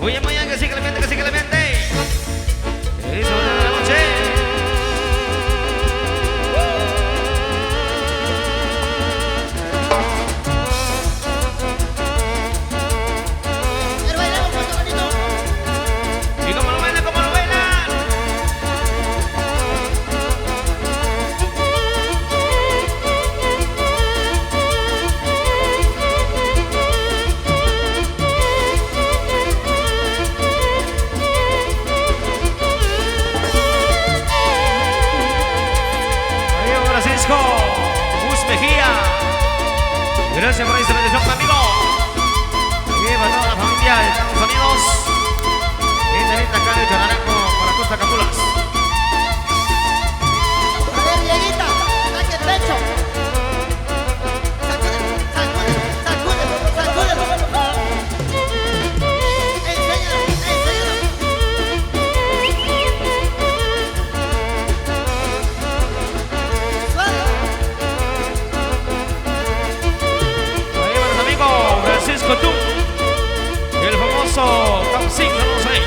Oye, muy bien, que sí, que le miente, que sí, que le miente. Eso de la noche. Pero bailamos mucho bonito. Y como lo bailan, como lo bailan. Adiós, Francisco Gus Mejía. Gracias por esta bendición, amigo. Y para toda la familia de Estados Unidos. Y de esta calle de Naranjo para Costa Camulas. A ver, Dieguita, saque el pecho. Sacude, sacude, sacude, sacude. Enséñalo, enséñalo. Suave. Ahí va nuestro amigo Francisco Tú. El famoso Top 5, vamos ahí.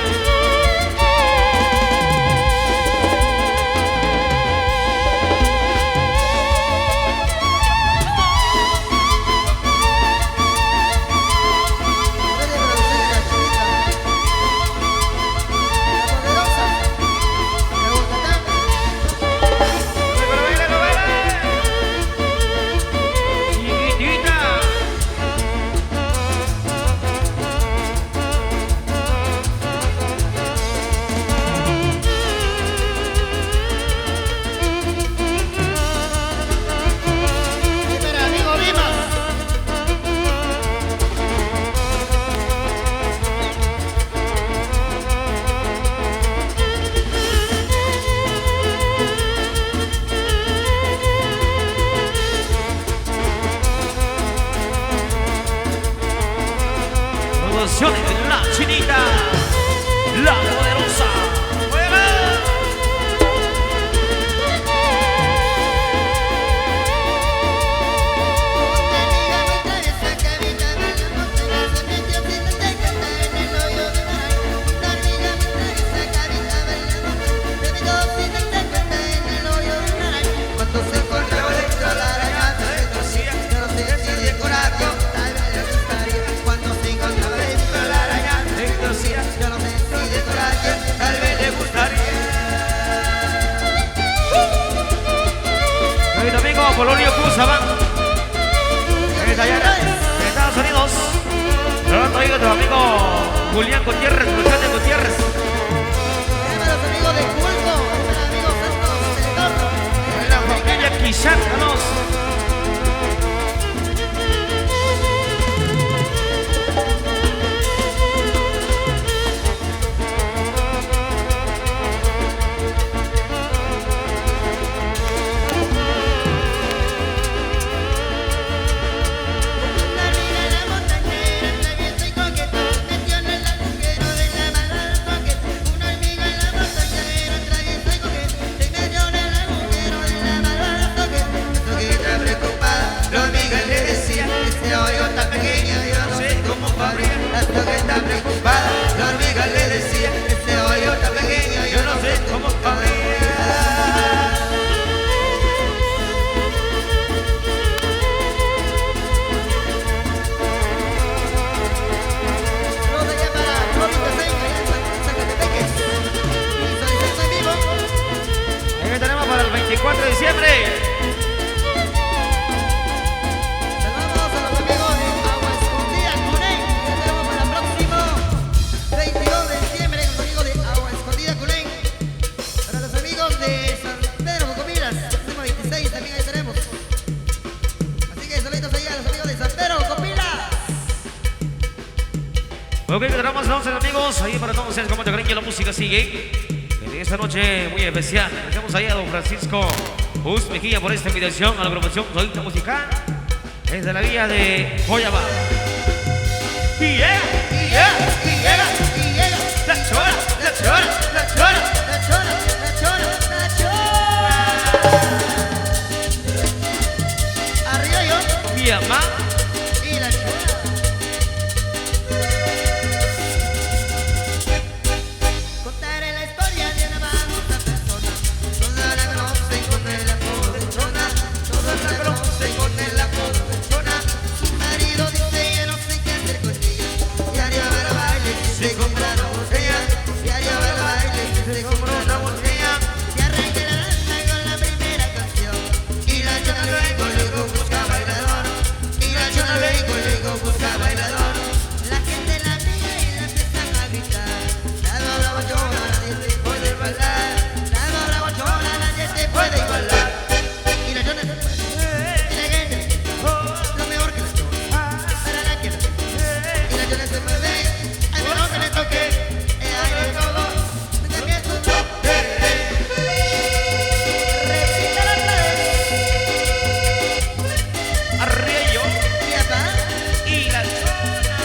Producciones de La Chinita, La Poderosa. ¡Mueve! Cuando se encontraba dentro de la araña, yo no sé si de corazón, tal vez le gustaría. Cuando se encontraba dentro de la araña, yo no sé si de corazón, tal vez le gustaría. Hoy domingo, Polonio Cusaban. Desde allá de Estados Unidos. Pronto oiga tu amigo Julián Gutiérrez, Luciano Gutiérrez. Tenemos a los amigos de culto, los amigos Santos del Torno. La familia Quizán, vamos. Arriba la montañera, travieso y coquetón, metió en el agujero de la mala toqueta. Una hormiga en la montañera, travieso y coquetón, se metió en el agujero de la mala toqueta. La toqueta preocupada, la hormiga le decía, ese hoyo tan pequeño, yo no sé cómo abrir. La toqueta preocupada, la hormiga le decía, ese hoyo tan pequeño, yo no sé cómo abrir. Saludos allá para Florito Senca, allá en Zacatepeques. Visualización en vivo. Ahí tenemos para el 24 de diciembre. Saludamos a los amigos de Agua Escondida, Cuney. Ya tenemos para el próximo 22 de diciembre con los amigos de Agua Escondida, Cuney. Para los amigos de San Pedro Cocomilas, próximo 26 también ahí tenemos. Así que saluditos allá a los amigos de San Pedro Cocomilas. Ok, que tenemos entonces, amigos. Ahí para todos ustedes, con mucho cariño, la música sigue. En esta noche muy especial, dejamos ahí a don Francisco Gus Mejía por esta invitación a la agrupación Solita Musical desde la vía de Joyaba. Y llega, Y llega, y llega, y llega. la chora, la chora, la chora. La chora, la chora, la chora. Arriba yo Mi mamá. y la chora. chona se mueve, al menos que le toque, ella baila de todo, desde que su bloque. Recita las redes, Arriello y apa, y la chona.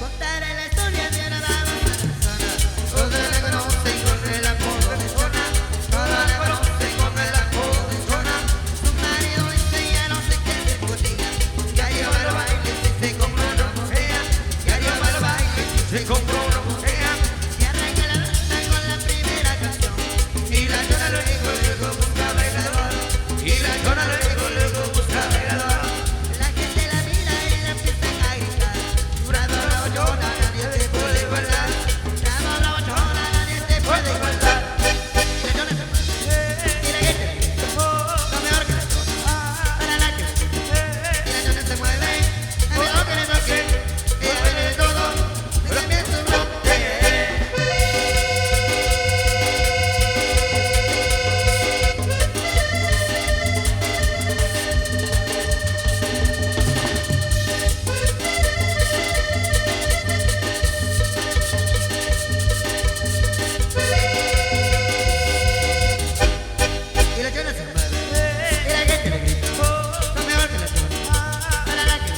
contaré la historia de una babosa persona. Todos la conocen con el apodo de chona, todos la conocen con el apodo de chona. Su marido dice ya no sé qué discutía, ya lleva los bailes y se compró una mujer, ya lleva los bailes y se compró una mujer. Y arranca la danza con la primera canción, y la chona luego busca bailador, y la chona luego busca bailador. La gente la mira y la empiezan a gritar, bravo la chona, nadie te puede igualar, bravo la chona, nadie te puede igualar. Y la chona se mueve, y la gente lo mejor que la chona, para la que y la chona se mueve, lo mejor que le toque, ella baila de todo, pero también su bloque. Y la chona se mueve, y la gente le grita, lo mejor que la chona, para la que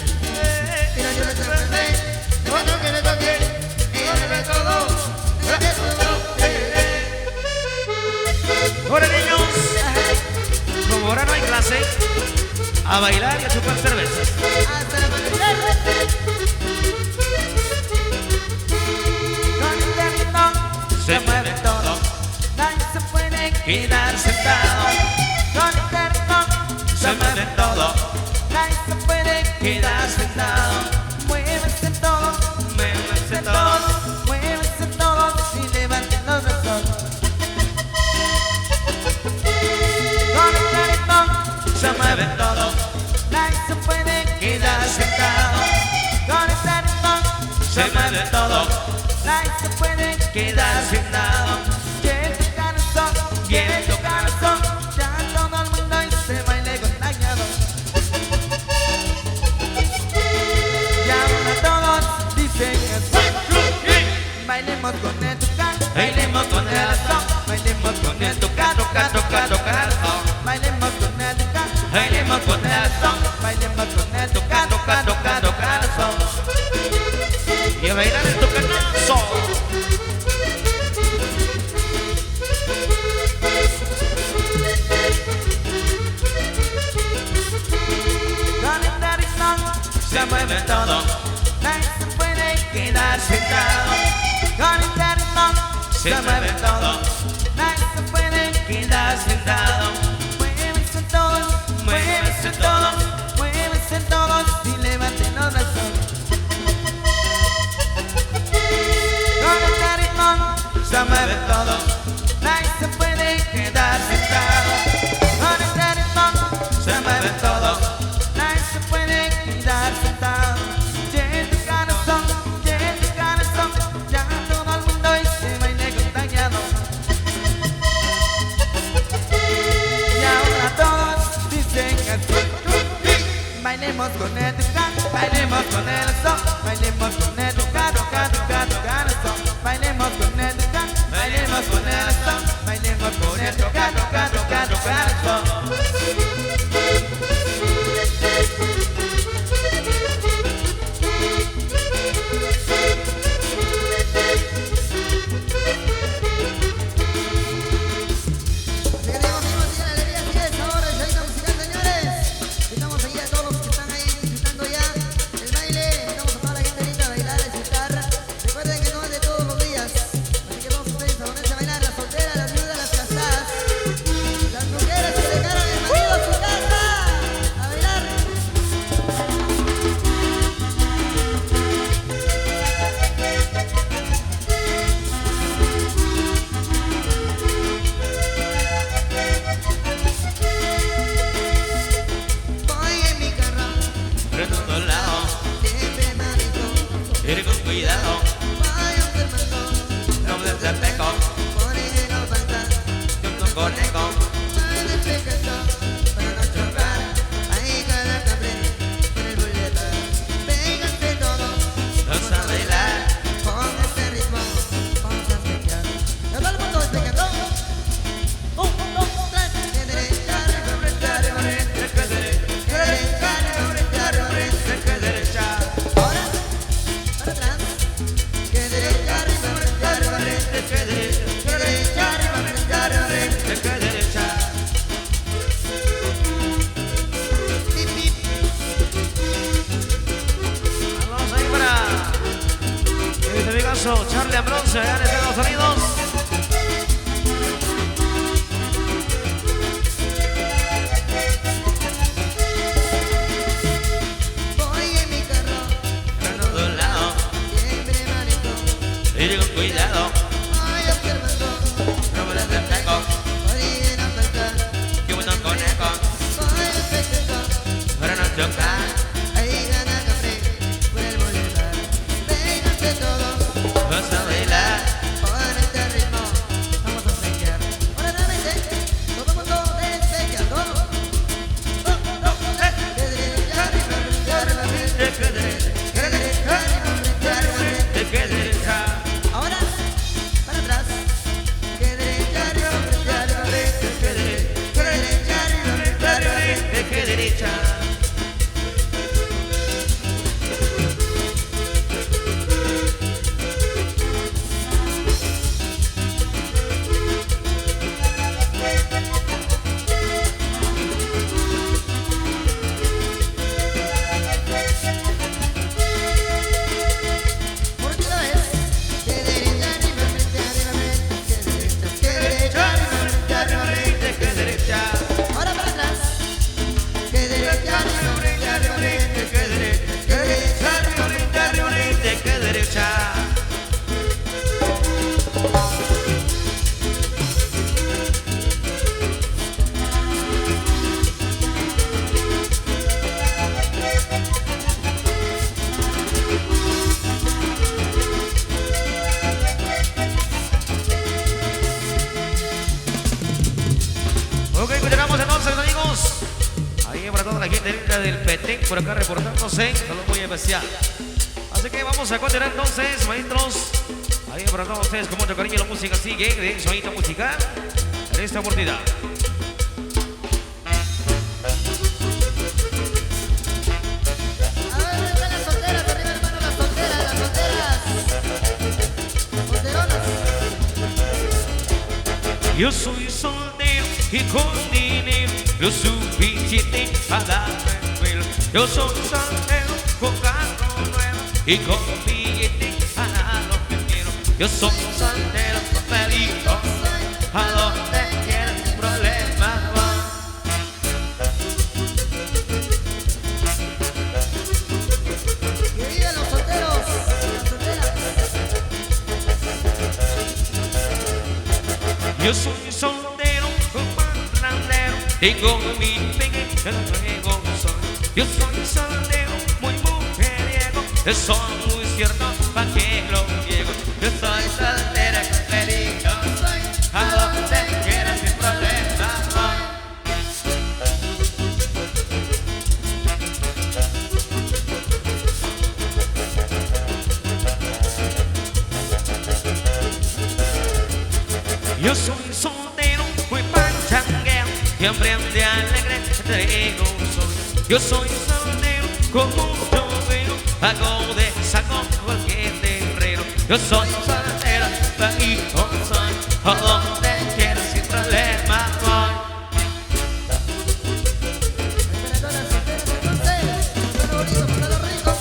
y la chona se mueve, lo mejor que le toque, ella baila de todo, pero también su bloque. Ahora niños, como ahora no hay clase, a bailar y a chupar cervezas. Hasta el amanecer. Con el ritmo Se mueve todo, nadie se puede quedar sentado. Con el ritmo Se mueve todo, nadie se puede quedar sentado. Muévense todos, Muévanse todos, muévense todos y levanten los brazos. Con el ritmo se mueve todo, nadie se puede quedar sentado. Con el ritmo Se mueve todo, nadie se puede quedar sentado. Bien tu corazón, bien tu corazón, ya todo el mundo y se baile contagiado. Y ahora todos dicen así, bailemos con el tucán, Bailemos con el son, bailemos con el tucán, toca, toca, toca, bailemos con el tucán, bailemos con el son, bailemos con el tucán, toca, toca, toca, y a bailar el tocanazo. Con el ritmo Se mueve todo, nadie se puede quedar sentado. Con el ritmo Se mueve todo, nadie se puede quedar sentado. Muévense todos, Muévanse todos, muévense todos y levanten los brazos. Con este ritmo se mueve todo, nadie se puede quedar sentado. Con este ritmo Se mueve todo, nadie se puede quedar sentado. Llena tu corazón, ya todo el mundo y se baile contagiado. Y ahora todos dicen así, bailemos con el tucán, bailemos con el son, bailemos con el tucán, tucán, tucán, tucán, son. Bailemos con el tucán, bailemos con el son, bailemos con el tucán, tucán, tucán, tucán, son. Así que tenemos amigos y la alegría sigue el sabor del showito musical, señores. Invitamos aquí a todos los que están ahí disfrutando ya el baile. Invitamos a toda la gente linda a bailar, a disfrutar. Recuerden que no es de todos los días. Así que todos ustedes a ponerse a bailar, las solteras, las viudas, las casadas. allá en Estados Unidos. Voy en mi carro, De un lado, siempre manejo. y con cuidado, Voy observando, no me las detengo, podría no faltar. que bueno conejo, Voy respetando, para no chocar. ahí gana café, vuelvo a llevar. Vénganse todos, Vas a bailar, por este ritmo, vamos a festejar. Ahora realmente, todo el mundo despejando. De derecha arriba, de arriba, de que derecha, de derecha arriba, de arriba. de que derecha, Ahora, para atrás. Que derecha arriba, de arriba, de que derecha, de derecha arriba, de arriba. de que derecha. Por última vez. Que derecha arriba, de arriba, que derecha arriba, de arriba. De que derecha, Ahora para atrás. Que derecha arriba, de arriba, de que derecha, que derecha arriba, de arriba. de que derecha. Ok, continuamos entonces, amigos. Ahí para toda la gente linda del Petén, por acá reportándose, algo muy especial. Así que vamos a continuar entonces, maestros. Ahí para todos ustedes, con mucho cariño, la música sigue de Sonita Musical en esta oportunidad. A ver, ¿dónde están las solteras? Arriba, hermano, las solteras, las solteras. Solteronas. Yo soy soltero y con dinero lo suficiente para darme vuelo. Yo soy soltero con carro nuevo y con billete para lo que quiero. Yo soy soltero feliz, a donde quiera sin problema voy. Que vivan los solteros, las solteras. Yo soy soltero con parrandero, tengo mi pequeña luego soy. Yo soy soltero, muy mujeriego, eso es muy cierto, pa' que lo niego. Yo soy soltero con feliz, soy a donde quiera sin problema voy. Yo soy soltero, muy panchanguero, siempre ande alegre, traigo soy. Yo soy soltero, con mucho vino, hago de saco cualquier terreno. Yo soy soltero, feliz soy, a donde quiera sin problema voy. Ahí para todas las solteras, entonces. Póntalo bonito, póntalo rico.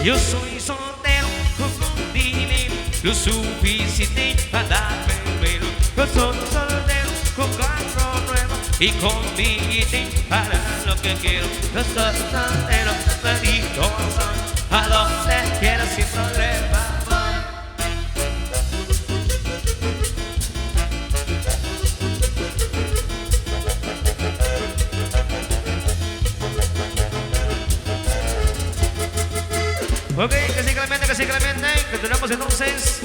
Yo soy soltero con dinero, lo suficiente para darme pelo. Yo soy soltero con carro nuevo y con billete para lo que quiero. Yo soy soltero, feliz soy, a donde quiera sin problema voy. Ok, que sí Clemente, continuamos entonces.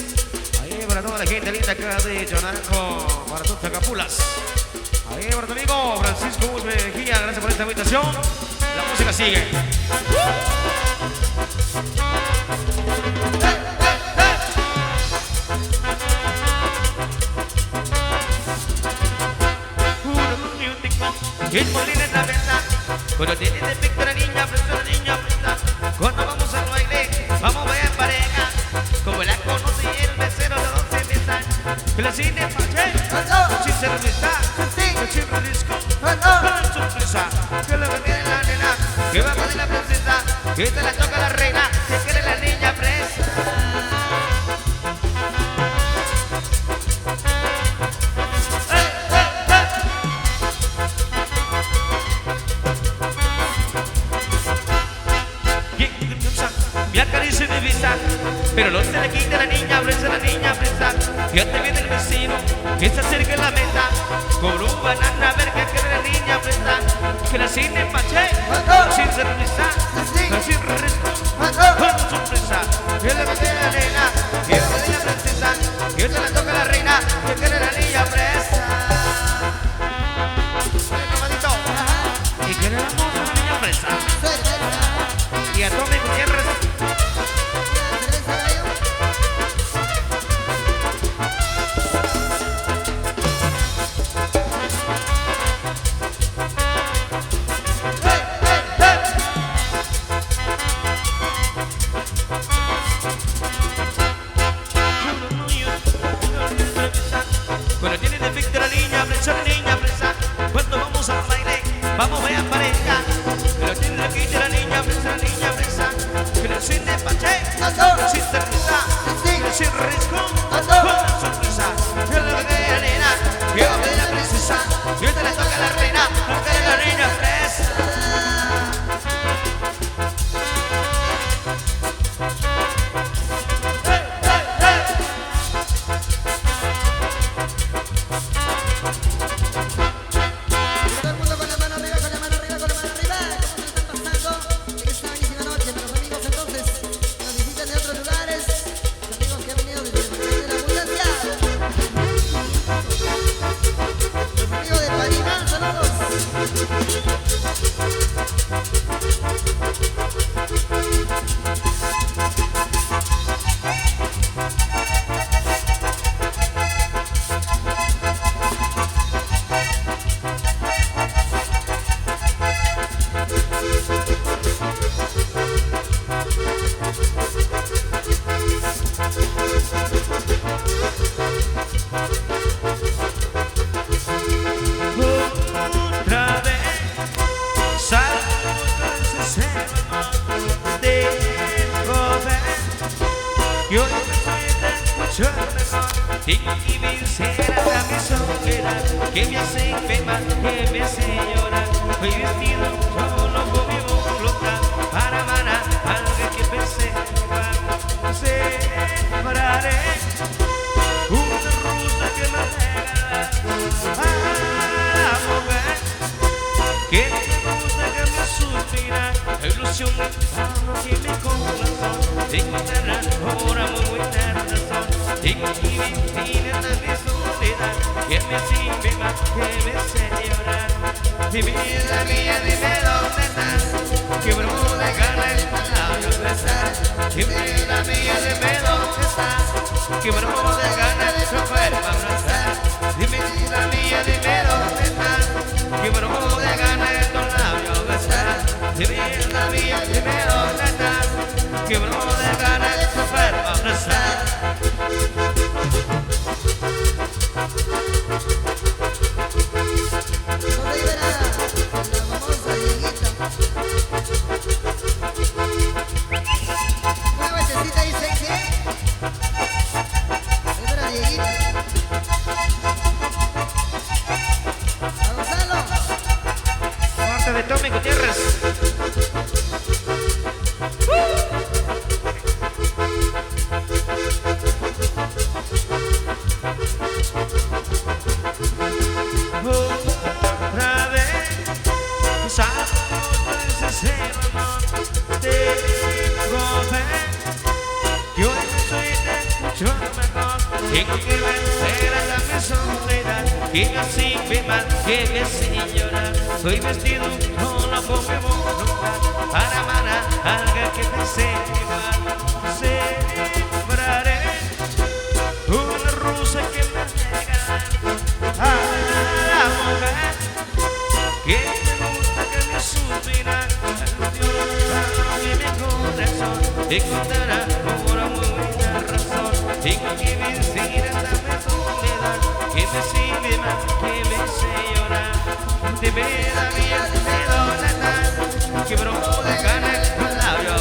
Ahí para toda la gente linda acá de Chonaranjo, para tus Tacapulas. Ahí para tu amigo Francisco Mejía, gracias por esta invitación. La música sigue. Y el molino es la verdad. Cuando tienes de picto la niña, presta. Cuando vamos al baile, vamos a ver en pareja. Como la conocí el mesero de 12 meses. Que la cine pache, sin cerveza, que siempre disco, con sorpresa. Que lo que tiene la nena, que va a poner la princesa. y te la toca la reina, que quiere la niña presa. Me acaricia mi vista, pero no se le quita la niña presa. Ya te viene el vecino, que se acerca en la mesa, con un banana a ver qué quiere la niña presa. Que la cine empaché, sin cerveza, sin refresco, con sorpresa. Que le mete la nena, que es la niña princesa, que te la toca la reina, que quiere la niña presa. Y quiere la moza la niña presa. Y a Tommy Gutiérrez. Cuando tiene defecto la niña presa, cuando vamos al baile, vamos a pareja. Pero tiene defecto la niña presa, que no sin despaché, sin cerveza, sin riesgo, con sorpresa. Yo le doy a la nena, yo le doy a la princesa, yo te la toca a la reina, porque es la niña presa. Yo no soy mucho mejor. Tengo que vencer a mi soledad, que me hace enfermar, que me hace llorar. Hoy vestido solo con mi voluntad, para manar algo que pensé igual. Separaré una rusa que me regala a la mujer que me gusta, que me suspira. La ilusión que mi corazón de encontrar ahora muy buena razón. Tengo que vivir en mi soledad, que me hace más, que me hace llorar. Mi vida mía, dime dónde estás, que broma de ganas el labio besar. Mi vida mía, dime dónde estás, que broma de ganas tu cuerpo abrazar. Mi vida mía, dime dónde estás, que broma de ganas tu labio besar. Mi vida mía, dime dónde estás, que broma de ganas tu cuerpo abrazar. Parte de Tommy Gutiérrez. Otra vez, sabemos ese amor, tengo fe, que hoy soy mucho mejor. Tengo que vencer a la soledad, que me hace mal, que me hace llorar. Soy vestido solo con mi voluntad, para amar a alguien que pensé igual. Separaré una rosa que me regala a la mujer que me gusta, que me suspira. Que mi corazón encontrará ahora muy buena razón. Tengo que vencer esta soledad, que me sirve más, que me hace llorar. De vida mía, de dónde estás, que broma de ganas el labio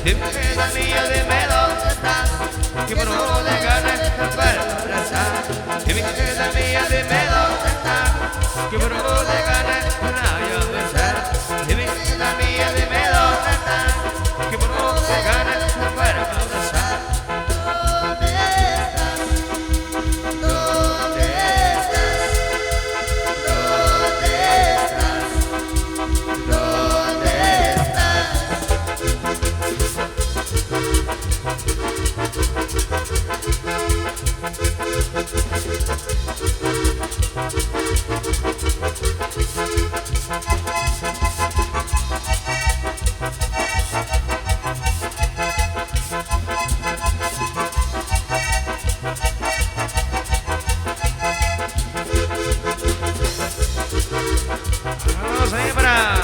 Dime que es mía, dime dónde estás. Que por favor de ganas para abrazar. Dime que es mía, dime dónde estás. Que por favor de ganas para besar. Dime que es mía, dime dónde estás. Que por favor de ganas para abrazar. ¿Dónde estás? ¿Dónde estás? ¿Dónde estás? ¿Dónde Vamos ahí para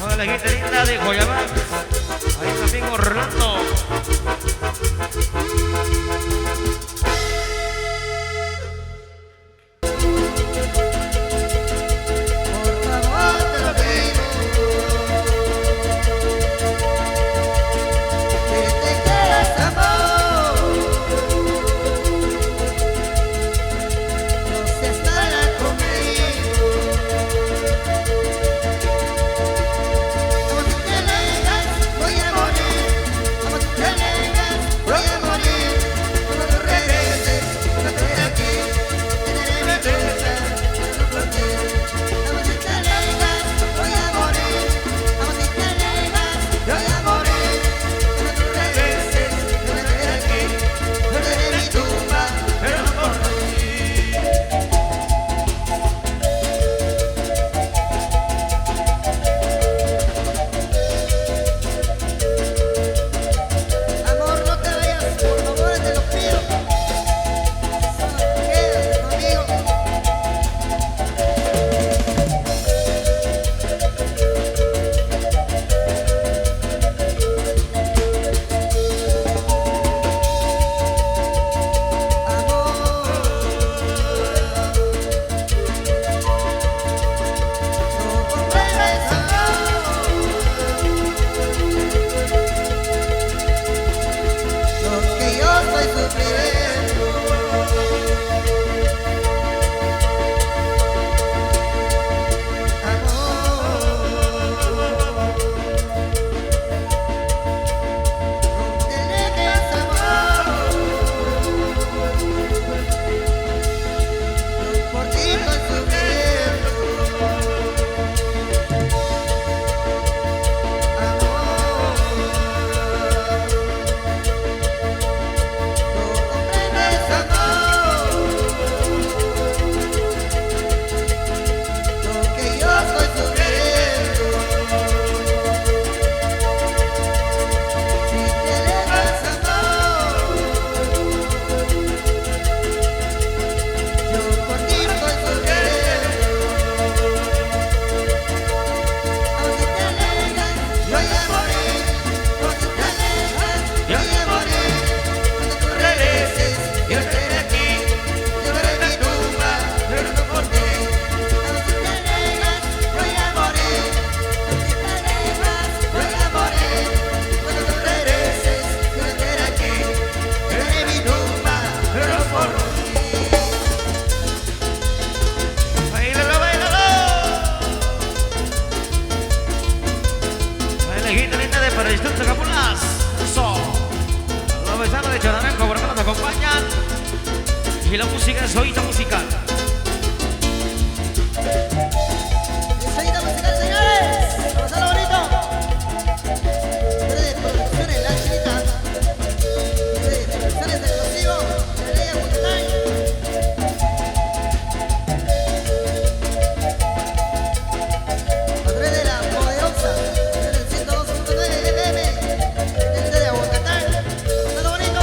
toda la gente linda de Guayabá. Ahí mi amigo Orlando. Por favor te lo pido, que te quedes amor, no seas mala conmigo. Como tú te alejas, voy a morir. Como tú te alejas, voy a morir. Cuando tú regreses, no estoy aquí. Tendré mi presa, no por ti. Como tú te alejas, voy a morir. Como tú te alejas, voy a morir. Cuando tú regreses, no estoy aquí. Tendré mi tumba, pero no por ti. Amor, no te vayas, por favor, te lo pido. Solo quédate conmigo. No comprendes, lo que yo estoy sufriendo. No te dejes, amor. Yo por ti estoy sufriendo. No comprendes, amor, lo que yo estoy sufriendo. Si te alejas, amor, yo por ti estoy sufriendo. Aunque te alejas, voy a morir. Aunque te alejas, voy a morir. Cuando tú regreses, yo estaré aquí. Yo veré mi tumba, pero no por ti. Aunque te alejas, voy a morir. Aunque te alejas, voy a morir. Cuando tú regreses, yo estaré aquí. Yo veré mi tumba, pero no por ti. Bailalo, bailalo. Baila gente linda de para el Instituto Capulas. Eso. Los vecinos de Choraranco, por acá nos acompañan. Y la música es Oído Musical. Enseguida musical, señores. Vamos a lo bonito. De Producciones La Chinita. De Producciones Explosivo. De Ley Aguacatán. A través de La Poderosa. En el 102.9 FM. De Aguacatán. Vamos a lo bonito.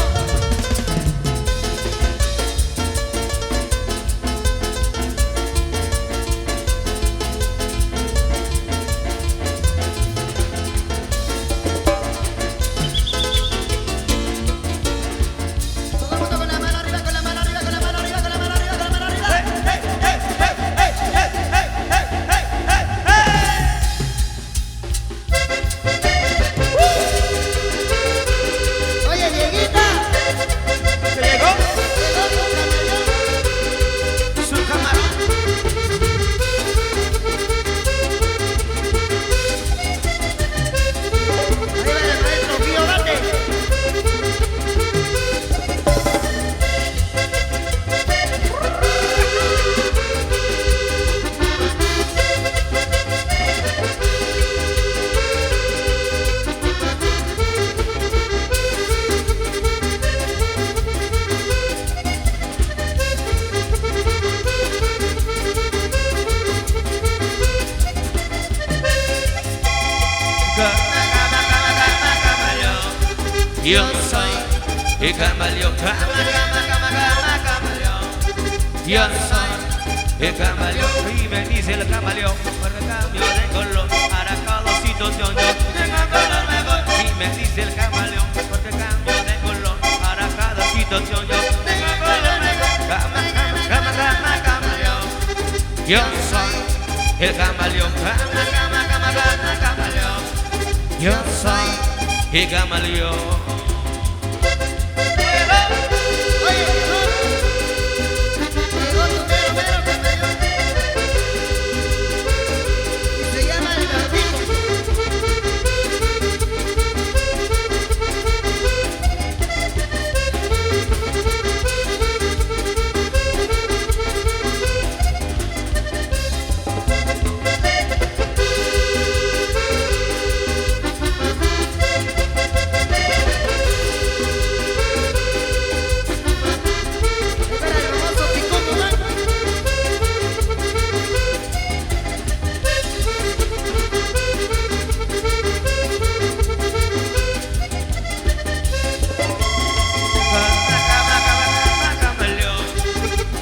Yo soy el camaleón, camaleón. Yo soy el camaleón y me dice el camaleón porque cambio de color para cada situación. Yo tengo color mejor y me dice el camaleón porque cambio de color para cada situación. Yo tengo color mejor, camaleón. Yo soy el camaleón, camaleón. Yo soy el camaleón.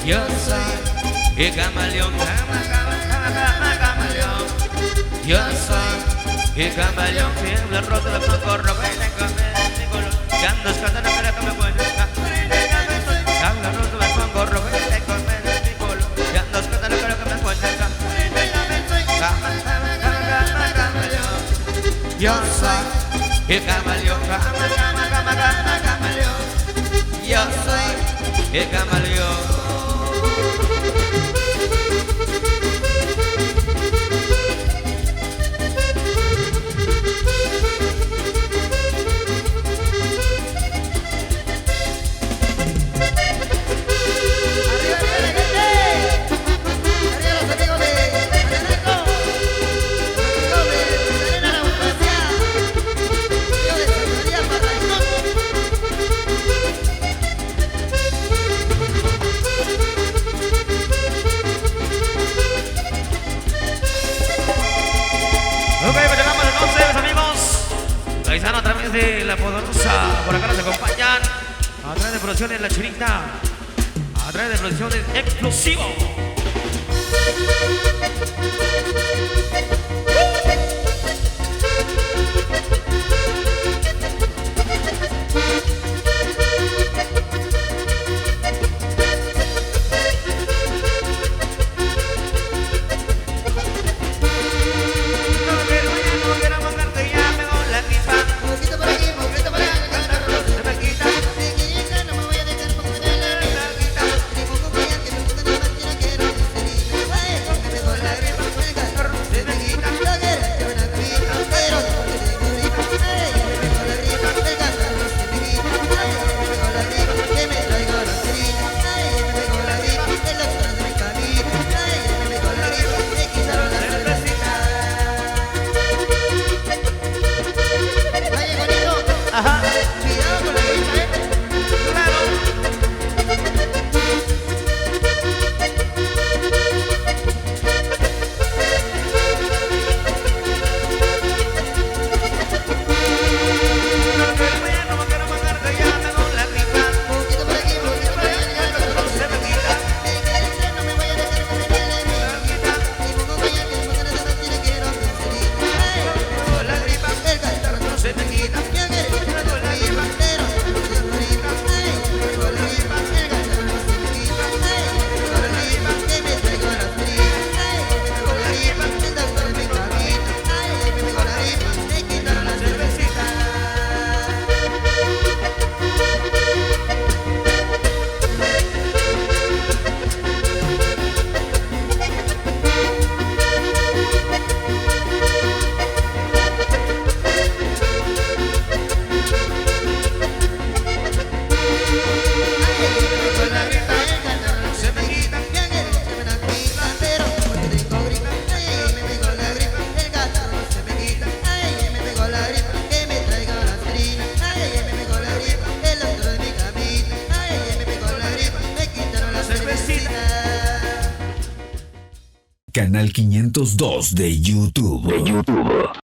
Yo soy el camaleón, camaleón. Yo soy el camaleón, tiembla roto de blanco, rojo y negro, mi color. Ya ando escondendo, pero que me puede habla roto de blanco, rojo y negro, mi color. Ya ando escondendo, pero que me puede camaleón. Yo soy el camaleón, camaleón. Yo soy el camaleón. Ok, pues llegamos entonces, amigos. Paisano a través de la poderosa, por acá nos acompañan. A través de producciones La Chinita, a través de producciones Explosivo. Canal 502 de YouTube.